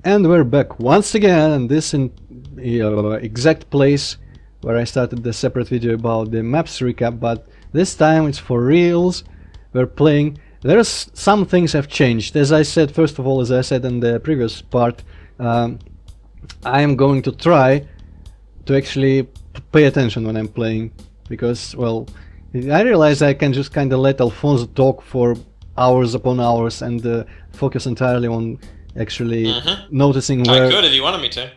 And we're back once again, and this in exact place where I started the separate video about the maps recap, but this time it's for reals. We're playing. There's some things have changed. As I said, first of all, as I said in the previous part, I am going to try to actually pay attention when I'm playing, because, well, I realize I can just kind of let Alfonzo talk for hours upon hours and focus entirely on actually noticing where... I could if you wanted me to.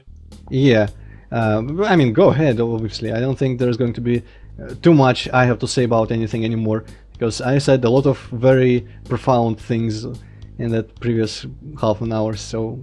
Yeah. I mean, go ahead, obviously. I don't think there's going to be too much I have to say about anything anymore, because I said a lot of very profound things in that previous half an hour, so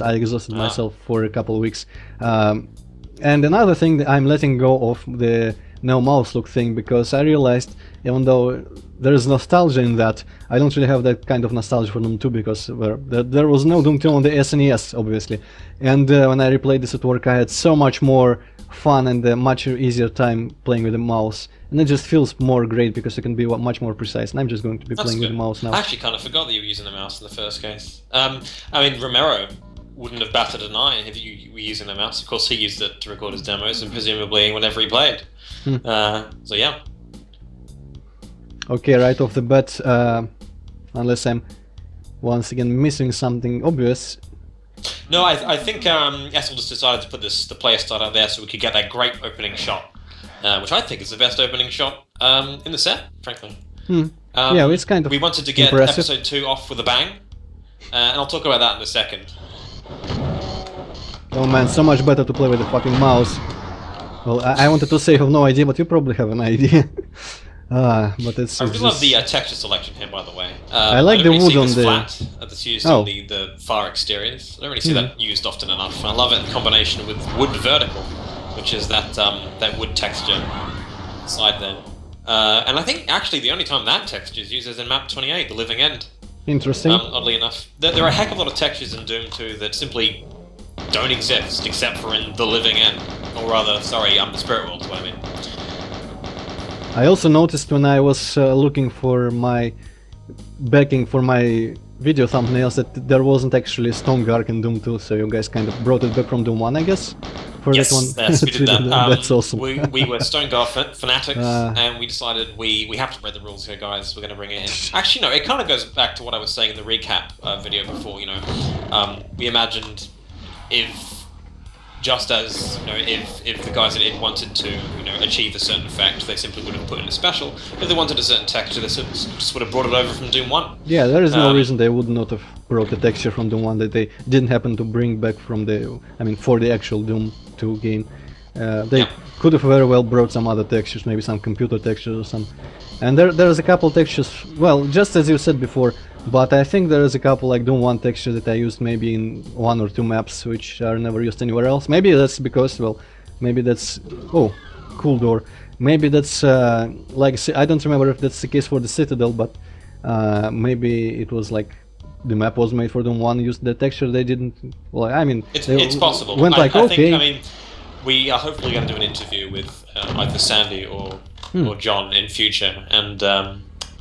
I exhausted myself for a couple of weeks. And another thing, that I'm letting go of the no mouse look thing, because I realized, even though there is nostalgia in that, I don't really have that kind of nostalgia for Doom 2, because there was no Doom 2 on the SNES, obviously. And when I replayed this at work, I had so much more fun and a much easier time playing with the mouse. And it just feels more great because it can be much more precise, and I'm just going to be playing with the mouse now. I actually kind of forgot that you were using the mouse in the first case. I mean, Romero wouldn't have batted an eye if you were using the mouse. Of course, he used it to record his demos, and presumably whenever he played. So yeah. Okay, right off the bat, unless I'm once again missing something obvious. No, I think Essel just decided to put the player start out there so we could get that great opening shot, which I think is the best opening shot in the set, frankly. Yeah, it's kind of we wanted to get impressive. episode 2 off with a bang, and I'll talk about that in a second. Oh man, so much better to play with the fucking mouse. Well, I wanted to say I have no idea, but you probably have an idea. But it's I really love the texture selection here, by the way. I like the wood on the flat that's used on the far exteriors. I don't really see that used often enough. And I love it in combination with wood vertical, which is that wood texture side there. And I think actually the only time that texture is used is in map 28, the living end. Interesting. Oddly enough, there are a heck of a lot of textures in Doom 2 that simply don't exist except for in the living end, or rather, sorry, the spirit world is what I mean. I also noticed when I was looking for my backing for my video thumbnails that there wasn't actually a Stone Arc in Doom 2, so you guys kind of brought it back from Doom 1, I guess? For yes, that one. Yes, we did that. That's awesome. We were Stone Guard fanatics, and we decided we have to break the rules here, guys. We're going to bring it in. Actually, no, it kind of goes back to what I was saying in the recap video before. You know, we imagined if, just as, you know, if the guys at id wanted to, you know, achieve a certain effect, they simply would have put in a special. If they wanted a certain texture, they just would have brought it over from Doom 1. Yeah, there is no reason they would not have brought the texture from Doom 1 that they didn't happen to bring back from the, I mean, for the actual Doom 2 game. They could have very well brought some other textures, maybe some computer textures or some. And there's a couple textures, well, just as you said before, but I think there is a couple like Doom 1 textures that I used maybe in 1 or 2 maps, which are never used anywhere else. Maybe that's because, well, maybe that's... Oh, cool door. Maybe that's, like, I don't remember if that's the case for the Citadel, but maybe it was like the map was made for Doom 1, used the texture, they didn't... Well, I mean... It's possible. Went like, okay. I mean, we are hopefully going to do an interview with either Sandy or John in future, and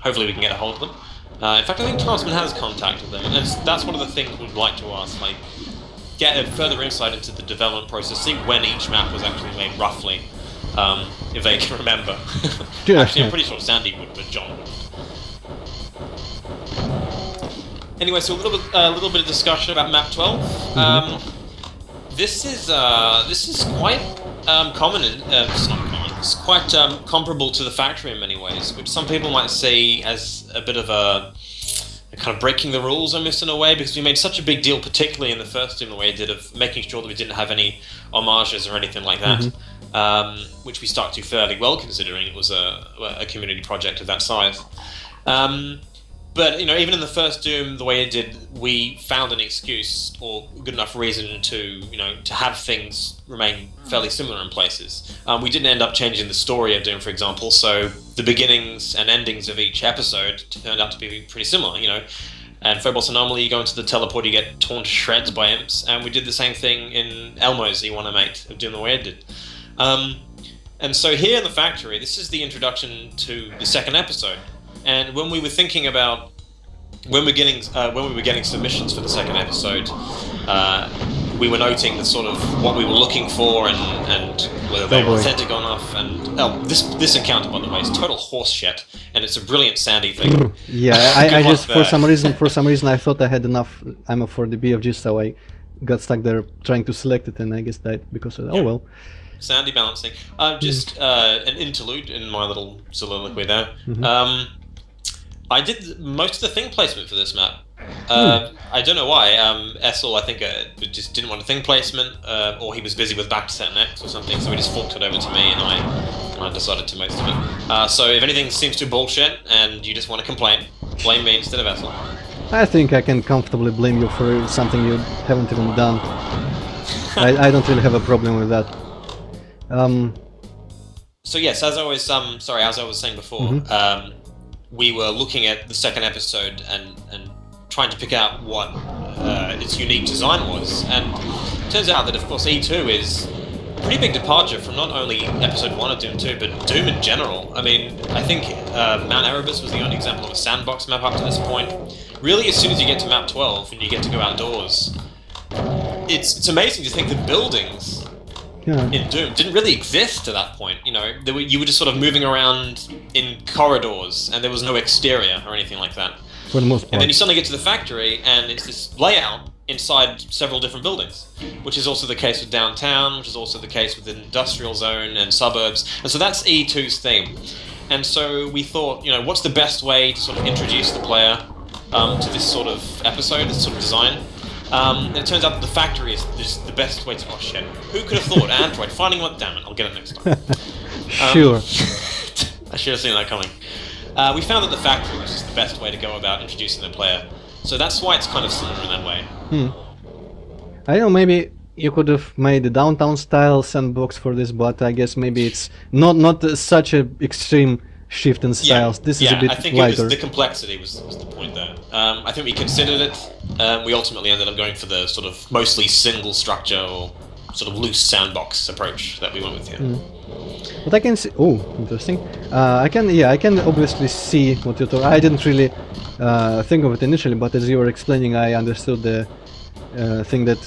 hopefully we can get a hold of them. In fact, I think Transman has contacted them, and that's one of the things we'd like to ask, like, get a further insight into the development process, see when each map was actually made, roughly, if they can remember. Actually, I'm pretty sure Sandy would, but John wouldn't. Anyway, so a little bit of discussion about map 12. This is quite common. It's not common. It's quite comparable to the factory in many ways, which some people might see as a bit of a kind of breaking the rules almost in a way, because we made such a big deal, particularly in the first Doom, the way it did, of making sure that we didn't have any homages or anything like that, which we stuck to fairly well, considering it was a community project of that size. But, you know, even in the first Doom, the way it did, we found an excuse or good enough reason to, you know, to have things remain fairly similar in places. We didn't end up changing the story of Doom, for example, so the beginnings and endings of each episode turned out to be pretty similar, you know. And Phobos Anomaly, you go into the teleport, you get torn to shreds by imps, and we did the same thing in Elmo's E1M8 of Doom the way it did. And so here in the factory, this is the introduction to the second episode. And when we were thinking about when we were getting submissions for the second episode, we were noting the sort of what we were looking for and whether they were authentic enough. And this encounter, by the way, is total horse shit, and it's a brilliant sandy thing. Yeah, I just for some reason I thought I had enough ammo for the BFG, so I got stuck there trying to select it, and I guess died because of that. Oh well. Sandy balancing. Just an interlude in my little soliloquy there. I did most of the thing placement for this map. I don't know why. Essel, I think, just didn't want a thing placement, or he was busy with back to set next or something, so he just forked it over to me, and I decided to most of it. So if anything seems too bullshit and you just want to complain, blame me instead of Essel. I think I can comfortably blame you for something you haven't even done. I don't really have a problem with that. So yes, as I was saying before, we were looking at the second episode and trying to pick out what its unique design was, and it turns out that of course E2 is a pretty big departure from not only episode 1 of Doom 2, but Doom in general. I mean, I think Mount Erebus was the only example of a sandbox map up to this point. Really, as soon as you get to map 12 and you get to go outdoors, it's amazing to think that buildings in Doom didn't really exist to that point. You know, you were just sort of moving around in corridors, and there was no exterior or anything like that. For the most part. And then you suddenly get to the factory, and it's this layout inside several different buildings, which is also the case with downtown, which is also the case with the industrial zone and suburbs. And so that's E2's theme. And so we thought, you know, what's the best way to sort of introduce the player to this sort of episode, this sort of design? And it turns out that the factory is just the best way to... Oh shit. Who could have thought? Antroid. Finding one... Damn it, I'll get it next time. Sure. I should have seen that coming. We found that the factory was just the best way to go about introducing the player. So that's why it's kind of similar in that way. I don't know, maybe you could have made a downtown style sandbox for this, but I guess maybe it's not such a extreme shift in styles. This is a bit I think lighter. the complexity was the point there. I think we considered it. We ultimately ended up going for the sort of mostly single structure or sort of loose sandbox approach that we went with here. But I can see. Oh, interesting. I can obviously see what you're talking. I didn't really think of it initially, but as you were explaining, I understood the thing that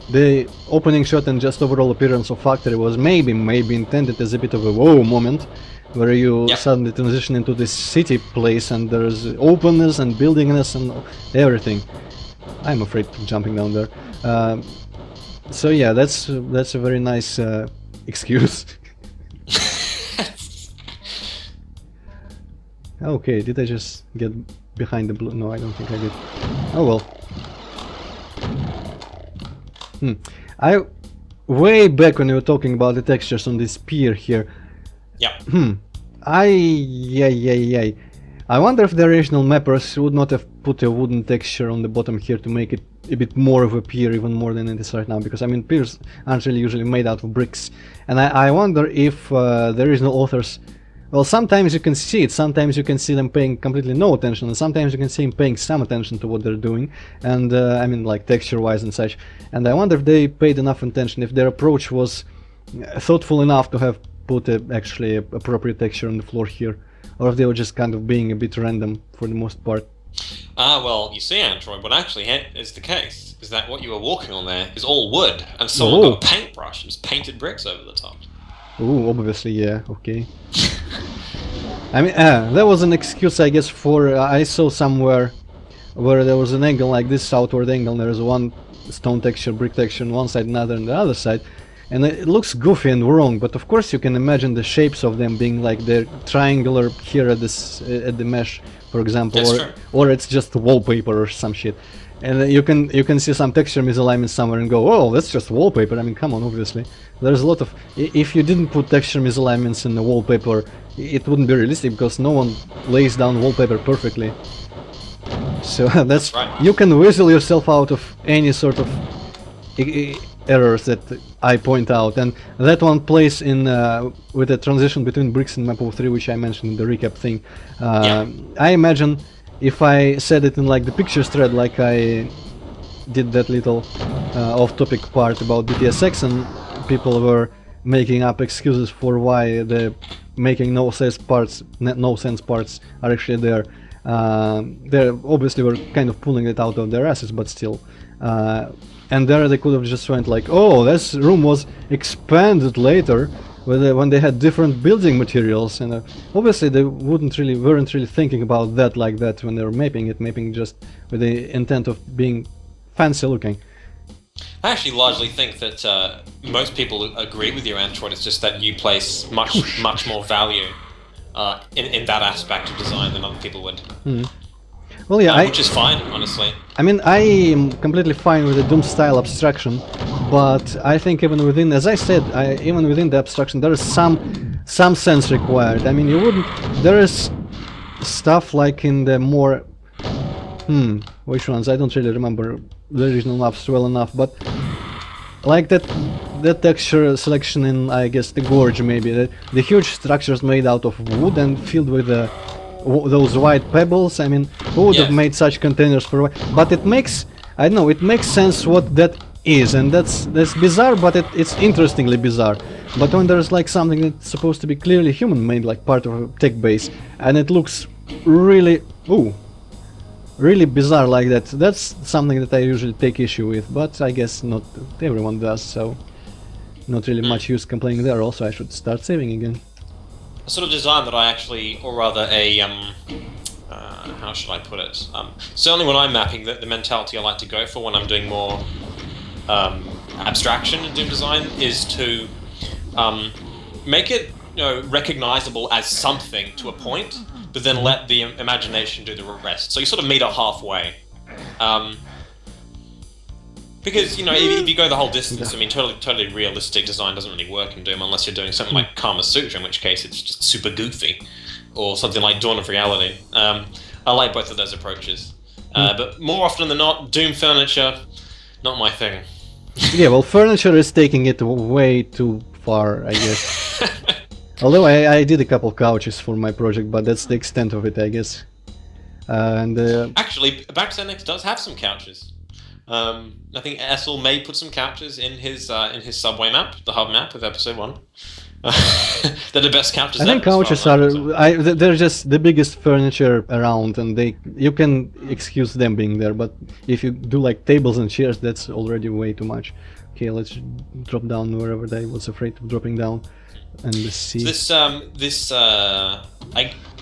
the opening shot and just overall appearance of factory was maybe intended as a bit of a whoa moment, where you suddenly transition into this city place and there's openness and buildingness and everything. I'm afraid of jumping down there. So yeah, that's a very nice excuse. Okay, did I just get behind the blue? No, I don't think I did. Oh well. Way back when you were talking about the textures on this pier here. I wonder if the original mappers would not have put a wooden texture on the bottom here to make it a bit more of a pier, even more than it is right now, because I mean piers aren't really usually made out of bricks, and I wonder if the original authors, well, sometimes you can see it, sometimes you can see them paying completely no attention, and sometimes you can see them paying some attention to what they're doing, and I mean like texture wise and such, and I wonder if they paid enough attention, if their approach was thoughtful enough to have put actually a appropriate texture on the floor here, or if they were just kind of being a bit random for the most part. Well, you see, Antroid, what actually is the case is that what you were walking on there is all wood, and someone got a paintbrush and just painted bricks over the top. Oh, obviously, yeah, okay. I mean, there was an excuse, I guess, for I saw somewhere where there was an angle like this, outward angle, and there was one stone texture, brick texture on one side, another on the other side, and it looks goofy and wrong, but of course you can imagine the shapes of them being like they're triangular here at this at the mesh, for example, or it's just wallpaper or some shit, and you can see some texture misalignment somewhere and go, oh, that's just wallpaper. I mean, come on, obviously there's a lot of, if you didn't put texture misalignments in the wallpaper, it wouldn't be realistic, because no one lays down wallpaper perfectly. So that's right. You can whistle yourself out of any sort of errors that I point out, and that one plays in with the transition between bricks and map of 3, which I mentioned in the recap thing. I imagine if I said it in like the pictures thread, like I did that little off-topic part about BTSX, and people were making up excuses for why the making no sense parts are actually there. They obviously were kind of pulling it out of their asses, but still. And there they could have just went like, oh, this room was expanded later when they had different building materials, and obviously they weren't really thinking about that like that when they were mapping just with the intent of being fancy looking. I actually largely think that most people agree with your Antroid. It's just that you place much more value in that aspect of design than other people would. Well, yeah, which is fine, honestly. I mean, I am completely fine with the Doom style abstraction, but I think even within, as I said, even within the abstraction, there is some sense required. I mean, you wouldn't. There is stuff like in the more, which ones? I don't really remember the original maps well enough, but like that texture selection in, I guess, the gorge, maybe the huge structures made out of wood and filled with those white pebbles. I mean, who would have made such containers for? But it makes, I don't know, it makes sense what that is, and that's bizarre, but it's interestingly bizarre. But when there's like something that's supposed to be clearly human-made, like part of a tech base, and it looks really, really bizarre like that, that's something that I usually take issue with. But I guess not everyone does, so not really much use complaining there. Also, I should start saving again. A sort of design that I actually, or rather a, how should I put it? Certainly when I'm mapping, the mentality I like to go for when I'm doing more abstraction in Doom design is to make it, recognizable as something to a point, but then let the imagination do the rest. So you sort of meet up halfway. Because, if you go the whole distance, I mean, totally realistic design doesn't really work in Doom unless you're doing something like Kama Sutra, in which case it's just super goofy, or something like Dawn of Reality. I like both of those approaches. But more often than not, Doom furniture, not my thing. Yeah, well, furniture is taking it way too far, I guess. Although I did a couple couches for my project, but that's the extent of it, I guess. Actually, Back2Next does have some couches. I think Essel may put some couches in his subway map, the hub map of episode 1. They're the best couches. I think couches are they're just the biggest furniture around, and you can excuse them being there. But if you do like tables and chairs, that's already way too much. Okay, let's drop down wherever I was afraid of dropping down, and let's see.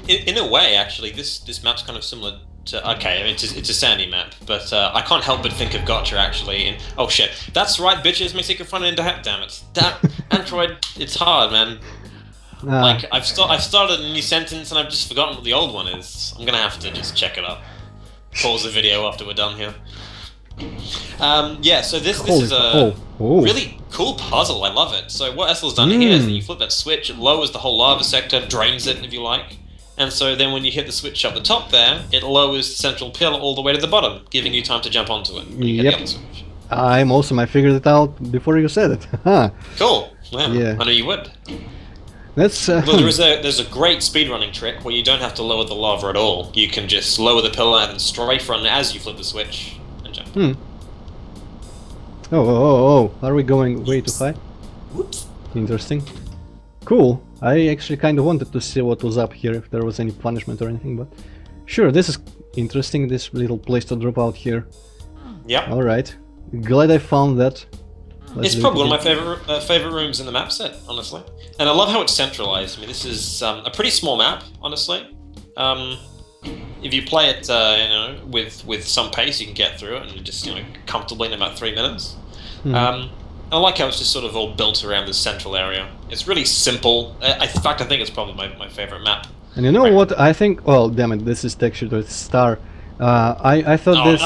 In a way, actually, this map's kind of similar. Okay, I mean, it's a sandy map, but I can't help but think of Gotcha actually. Oh shit, that's right, bitches. My secret front end. Damn it, Antroid. It's hard, man. Like I've started a new sentence and I've just forgotten what the old one is. I'm gonna have to just check it up. Pause the video after we're done here. Yeah. So this is a really cool puzzle. I love it. So what Essel's done here is that you flip that switch, it lowers the whole lava sector, drains it if you like. And so then when you hit the switch up the top there, it lowers the central pillar all the way to the bottom, giving you time to jump onto it when you hit the other switch. I figured it out before you said it. Cool. Yeah. I knew you would. That's well, there's a great speedrunning trick where you don't have to lower the lava at all. You can just lower the pillar and then strafe run as you flip the switch and jump. Oh, are we going way too high? Whoops. Interesting. Cool. I actually kind of wanted to see what was up here, if there was any punishment or anything, but sure, this is interesting, this little place to drop out here. Yeah. Alright. Glad I found that. It's probably one of my favorite rooms in the map set, honestly. And I love how it's centralized. I mean, this is a pretty small map, honestly. If you play it, with some pace, you can get through it and just, comfortably in about 3 minutes. I like how it's just sort of all built around this central area. It's really simple. In fact, I think it's probably my favorite map. And you know what? I think... Well, damn it, this is textured with star. I thought this...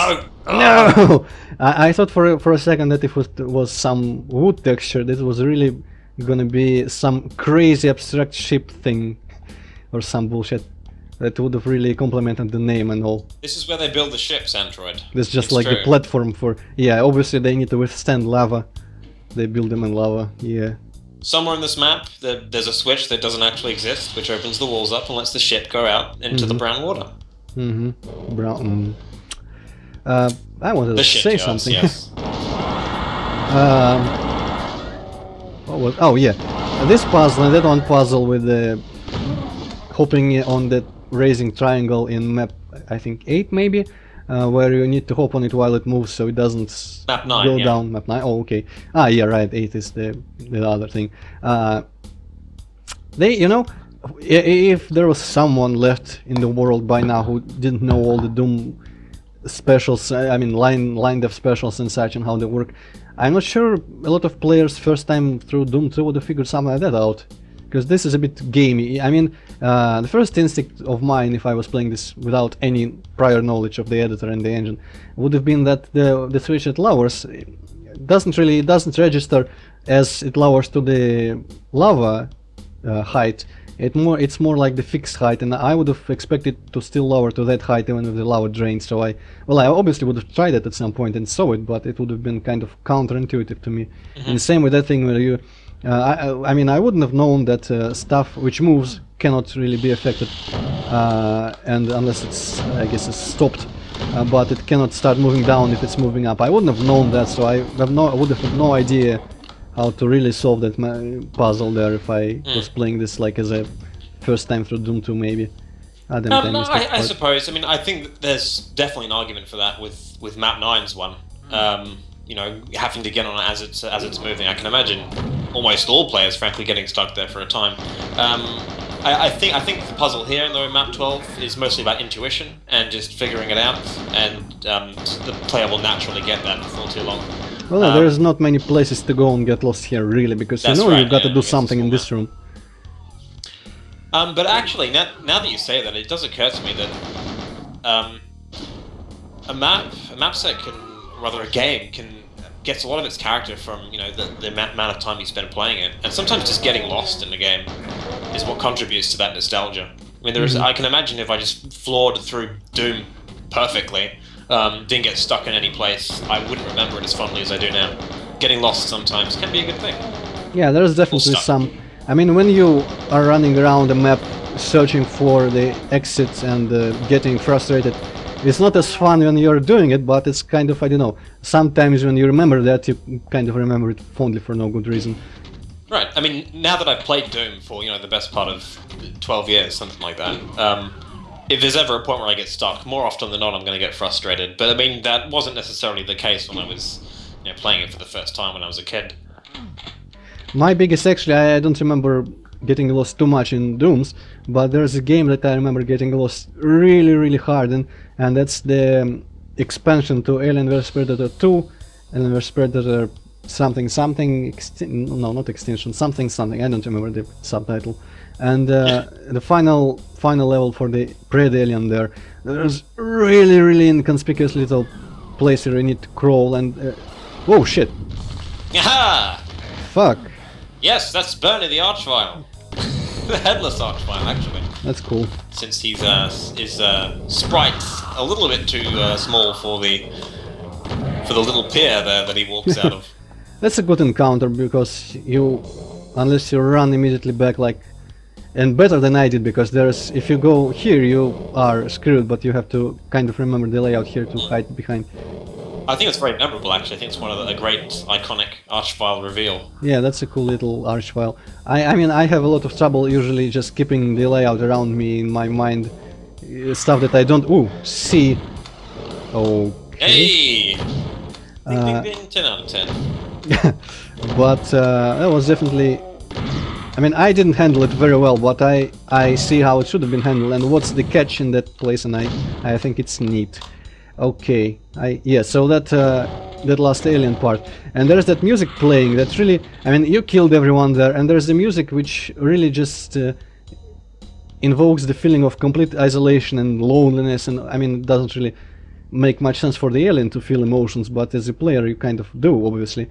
No! I thought for a second that if it was some wood texture, this was really gonna be some crazy abstract ship thing. Or some bullshit. That would have really complemented the name and all. This is where they build the ships, Antroid. This is just like the platform for... Yeah, obviously they need to withstand lava. They build them in lava, yeah. Somewhere in this map, there's a switch that doesn't actually exist, which opens the walls up and lets the ship go out into the brown water. Brown... I wanted to say something. Yes. Oh yeah, this puzzle and that one puzzle with the hopping on that raising triangle in map I think 8 maybe, where you need to hop on it while it moves so it doesn't Map 9, go yeah. down. Map 9. Oh, okay. Ah, yeah, right. 8 is the other thing. They, you know, if there was someone left in the world by now who didn't know all the Doom specials, I mean line dev specials and such and how they work, I'm not sure a lot of players first time through Doom 2 would have figured something like that out, because this is a bit gamey. I mean, the first instinct of mine, if I was playing this without any prior knowledge of the editor and the engine, would have been that the switch it lowers doesn't register as it lowers to the lava height. It's more like the fixed height, and I would have expected to still lower to that height even with the lava drain. So I obviously would have tried it at some point and saw it, but it would have been kind of counterintuitive to me. And same with that thing where you, I mean, I wouldn't have known that stuff which moves cannot really be affected, and unless it's, I guess, it's stopped, but it cannot start moving down if it's moving up. I wouldn't have known that, so I would have had no idea how to really solve that puzzle there if I was playing this like as a first time through Doom 2 maybe. No, I suppose. I mean, I think that there's definitely an argument for that with Map 9's one. You know, having to get on it as it's moving. I can imagine almost all players, frankly, getting stuck there for a time. I think the puzzle here in Map 12 is mostly about intuition and just figuring it out, and the player will naturally get that before too long. Well, there's not many places to go and get lost here, really, because you know you've got to do something in this room. But actually, now that you say that, it does occur to me that a map set can, rather a game, gets a lot of its character from, you know, the amount of time you spend playing it, and sometimes just getting lost in the game is what contributes to that nostalgia. I mean, I can imagine if I just floored through Doom perfectly, didn't get stuck in any place, I wouldn't remember it as fondly as I do now. Getting lost sometimes can be a good thing. Yeah, there's definitely some. I mean, when you are running around the map searching for the exits and getting frustrated, it's not as fun when you're doing it, but it's kind of, I don't know, sometimes when you remember that, you kind of remember it fondly for no good reason. Right, I mean, now that I've played Doom for, you know, the best part of 12 years, something like that, if there's ever a point where I get stuck, more often than not I'm going to get frustrated. But I mean, that wasn't necessarily the case when I was, you know, playing it for the first time when I was a kid. My biggest, actually, I don't remember getting lost too much in Dooms, but there's a game that I remember getting lost really, really hard in, and that's the expansion to Alien vs Predator 2, Alien vs Predator something, no, not Extinction, something, I don't remember the subtitle. And the final level for the Pred-Alien there's really, really inconspicuous little place where you need to crawl and... whoa, shit! Aha! Fuck! Yes, that's Bernie the Archvile. The headless Archvile, actually. That's cool. Since his sprite's a little bit too small for the little pier there that he walks out of. That's a good encounter, because unless you run immediately back, like, and better than I did, because if you go here you are screwed, but you have to kind of remember the layout here to hide behind. I think it's very memorable, actually. I think it's one of a great, iconic Archvile reveal. Yeah, that's a cool little Archvile. I mean, I have a lot of trouble usually just keeping the layout around me in my mind. Stuff that I don't see. Okay. Hey! Ding, ding, ding, 10 out of 10. But that was definitely... I mean, I didn't handle it very well, but I see how it should have been handled, and what's the catch in that place, and I think it's neat. Okay, so that last alien part, and there's that music playing that really, I mean, you killed everyone there, and there's the music which really just invokes the feeling of complete isolation and loneliness, and I mean, it doesn't really make much sense for the alien to feel emotions, but as a player you kind of do, obviously.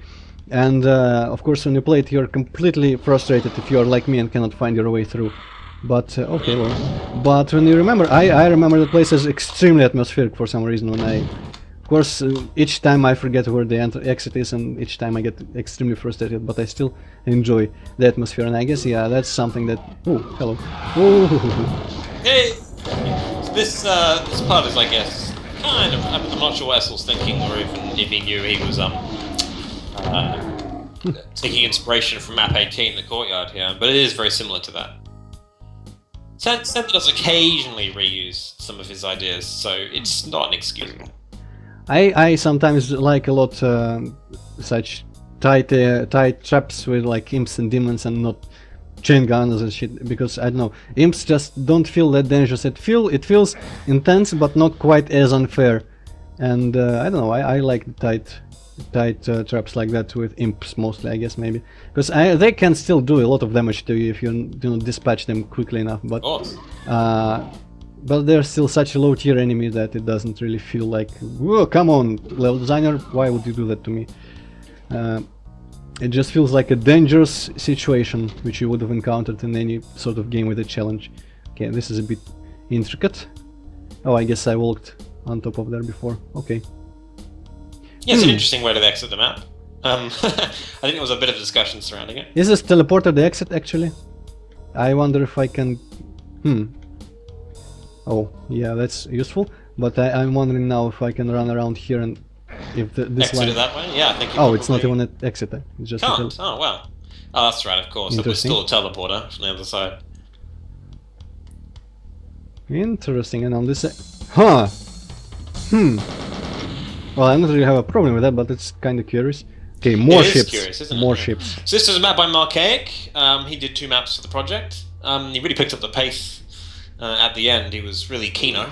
And of course when you play it you're completely frustrated if you're like me and cannot find your way through. But okay, well, but when you remember, I remember the place as extremely atmospheric for some reason. When of course, each time I forget where the exit is, and each time I get extremely frustrated. But I still enjoy the atmosphere, and I guess that's something that. Oh, hello. Oh. Hey, this part is, I guess, kind of. I'm not sure what Essel's thinking, or even if he knew he was taking inspiration from Map 18, the courtyard here. But it is very similar to that. Santa does occasionally reuse some of his ideas, so it's not inexcusable. I sometimes like a lot such tight traps with like imps and demons and not chain gunners and shit, because I don't know, imps just don't feel that dangerous. It feels intense but not quite as unfair, and I don't know, I like tight traps like that with imps mostly, I guess, maybe because they can still do a lot of damage to you if you do not dispatch them quickly enough, but they're still such a low tier enemy that it doesn't really feel like, whoa, come on, level designer, why would you do that to me? It just feels like a dangerous situation which you would have encountered in any sort of game with a challenge. Okay, this is a bit intricate. Oh, I guess I walked on top of there before. Okay. Yeah, it's an interesting way to exit the map. I think there was a bit of discussion surrounding it. Is this teleporter the exit, actually? I wonder if I can... Oh, yeah, that's useful. But I'm wondering now if I can run around here and... If this exit line... it that way? Yeah, I think you Oh, it's not even an exit, it's just can't. Oh, wow. Oh, that's right, of course. It was still a teleporter from the other side. Interesting, and on this... Huh! Well, I don't really have a problem with that, but it's kind of curious. Okay, more ships. Curious, isn't more it? ships. So this is a map by Marchaic. He did 2 maps for the project. He really picked up the pace at the end. He was really keen-o.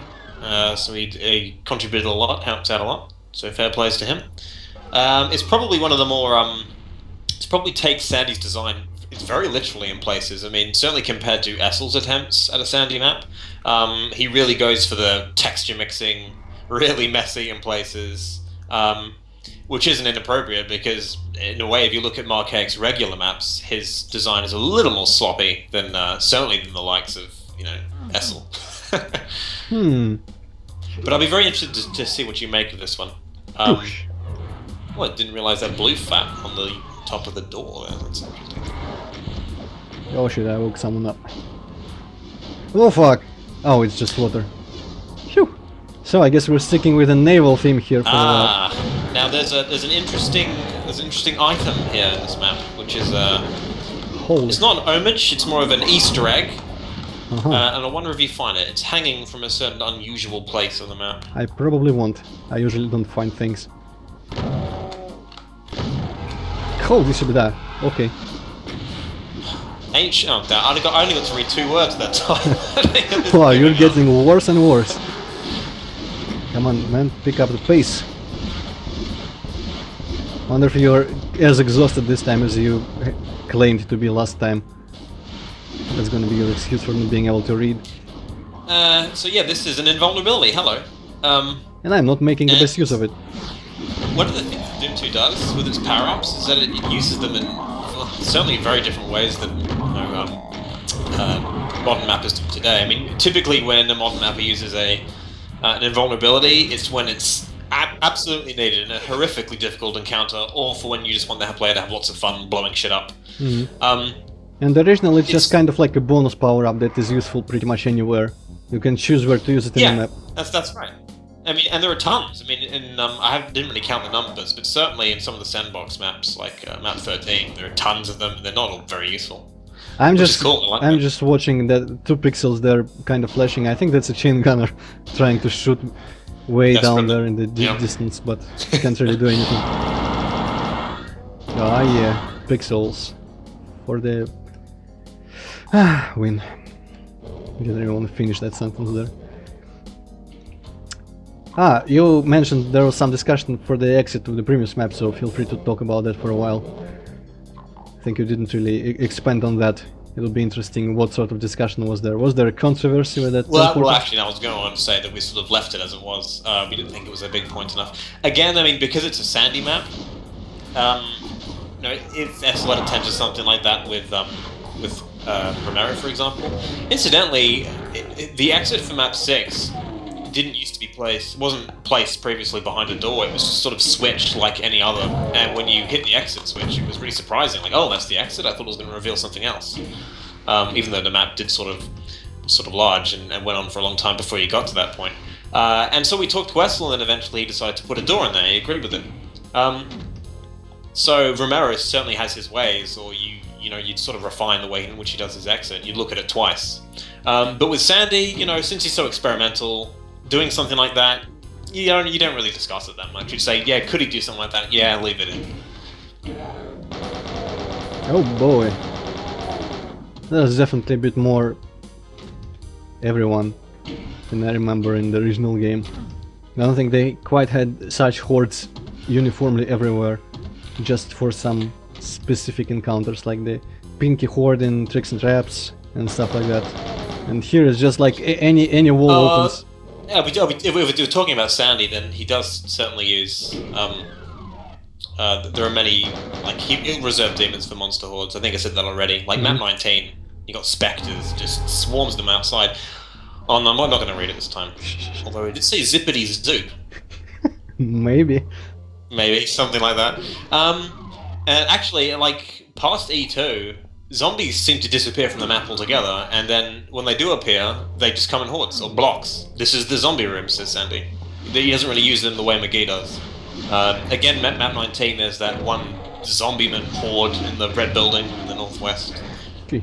So he contributed a lot, helped out a lot. So fair plays to him. It's probably one of the more... it's probably takes Sandy's design, it's very literally in places. I mean, certainly compared to Essel's attempts at a Sandy map, he really goes for the texture mixing, really messy in places, which isn't inappropriate because, in a way, if you look at Marchaic's regular maps, his design is a little more sloppy than, certainly than the likes of, you know, Essel. But I'll be very interested to see what you make of this one. Well, I didn't realise that blue fat on the top of the door there. That's interesting. Oh shit, I woke someone up. Oh fuck! Oh, it's just water. Phew! So I guess we're sticking with a naval theme here for a while. Now there's an interesting item here in this map, which is it's not an homage, it's more of an Easter egg. And I wonder if you find it. It's hanging from a certain unusual place on the map. I probably won't. I usually don't find things. Holy shit, that. Okay. Oh, damn, I only got to read 2 words that time. Wow, you're getting worse and worse. Come on, man, pick up the pace. Wonder if you're as exhausted this time as you claimed to be last time. That's gonna be your excuse for not being able to read. So yeah, this is an invulnerability, hello. And I'm not making the best use of it. One of the things that Doom 2 does with its power-ups is that it uses them in certainly very different ways than modern mappers do today. I mean, typically when a modern mapper uses an invulnerability, it's when it's absolutely needed in a horrifically difficult encounter, or for when you just want the player to have lots of fun blowing shit up. And originally it's just kind of like a bonus power-up that is useful pretty much anywhere. You can choose where to use it in the map. That's right. I mean, and there are tons. I mean, didn't really count the numbers, but certainly in some of the sandbox maps, like map 13, there are tons of them, and they're not all very useful. I'm Which just is cool. I like I'm that. just watching that 2 pixels there, kind of flashing. I think that's a chain gunner trying to shoot way down there in the distance, but can't really do anything. Ah, yeah, pixels for the win. Didn't really want to finish that sentence there. You mentioned there was some discussion for the exit of the previous map, so feel free to talk about that for a while. I think you didn't really expand on that. It'll be interesting what sort of discussion was there. Was there a controversy with that? Well, actually, I was going to say that we sort of left it as it was. We didn't think it was a big point enough. Again, I mean, because it's a sandy map, you know, if Essel had attempted something like that with Romero, for example. Incidentally, the exit for map 6 didn't used to be wasn't placed previously behind a door. It was just sort of switched like any other, and when you hit the exit switch, it was really surprising. Like, oh, that's the exit. I thought it was going to reveal something else. Even though the map did sort of large and went on for a long time before you got to that point. And so we talked to Essel, and eventually he decided to put a door in there. He agreed with it. So Romero certainly has his ways, or you'd sort of refine the way in which he does his exit. You'd look at it twice. But with Sandy, you know, since he's so experimental, doing something like that, you don't really discuss it that much. You say, yeah, could he do something like that? Yeah, leave it in. Oh boy. There's definitely a bit more everyone than I remember in the original game. I don't think they quite had such hordes uniformly everywhere, just for some specific encounters like the Pinky Horde in Tricks and Traps and stuff like that. And here it's just like any wall opens. Yeah, if we were talking about Sandy, then he does certainly use. There are many he'll reserve demons for monster hordes. I think I said that already. Like map 19, you got specters, just swarms them outside. Oh no, I'm not going to read it this time. Although it did say Zippity Zoop. Maybe something like that. And actually, like past E2, zombies seem to disappear from the map altogether, and then when they do appear, they just come in hordes or blocks. This is the zombie room, says Sandy. He doesn't really use them the way McGee does. Again, map 19, there's that one zombie-man horde in the red building in the northwest. Okay.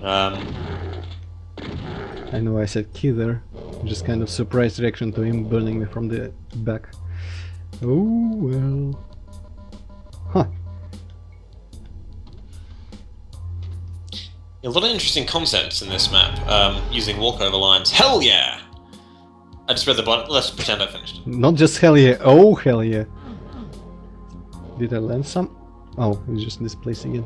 I know I said key there. Just kind of surprised reaction to him burning me from the back. Oh well. Huh. A lot of interesting concepts in this map, using walkover lines. Hell yeah! I just read the bottom. Let's pretend I finished. Not just hell yeah, oh hell yeah. Did I land some? Oh, it's just this place again.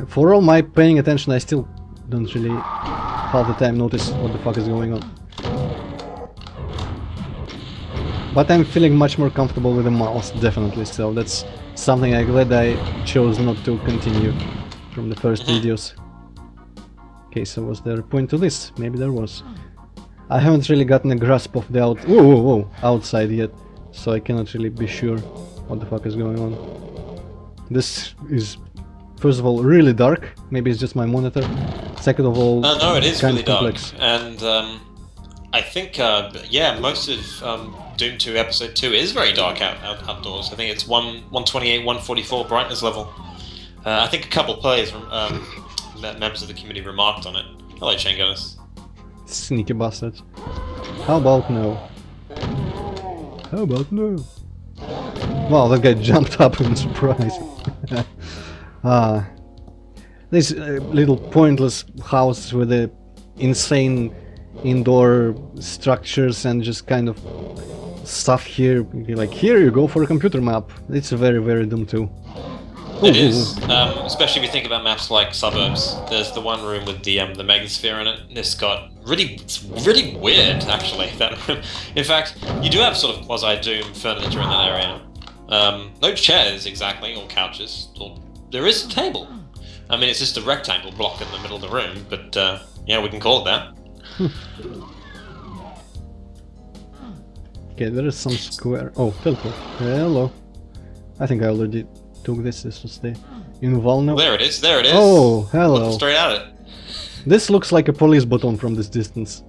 For all my paying attention, I still don't really half the time notice what the fuck is going on. But I'm feeling much more comfortable with the mouse, definitely, so that's something I'm glad I chose not to continue from the first videos. Okay, so was there a point to this? Maybe there was. I haven't really gotten a grasp of the outside yet, so I cannot really be sure what the fuck is going on. This is, first of all, really dark. Maybe it's just my monitor. Second of all, no, it is really complex. dark, and I think yeah, most of Doom 2 Episode 2 is very dark outdoors. I think it's 128, 144 brightness level. I think a couple players, members of the community, remarked on it. Hello, Changonis. Sneaky bastards. How about no? How about no? Wow, that guy jumped up in surprise. These little pointless houses with the insane indoor structures and just kind of stuff here. Like, here you go for a computer map. It's very, very Doom 2. It is, especially if you think about maps like Suburbs. There's the one room with the megasphere in it. It's got it's really weird, actually. That room. In fact, you do have sort of quasi-Doom furniture in that area. No chairs exactly, or couches. There is a table. I mean, it's just a rectangle block in the middle of the room, but yeah, we can call it that. Okay, there is some square. Oh, teleport. Hello. I think I already took this. This was the invulnerable. There it is. There it is. Oh, hello. Look straight at it. This looks like a police button from this distance.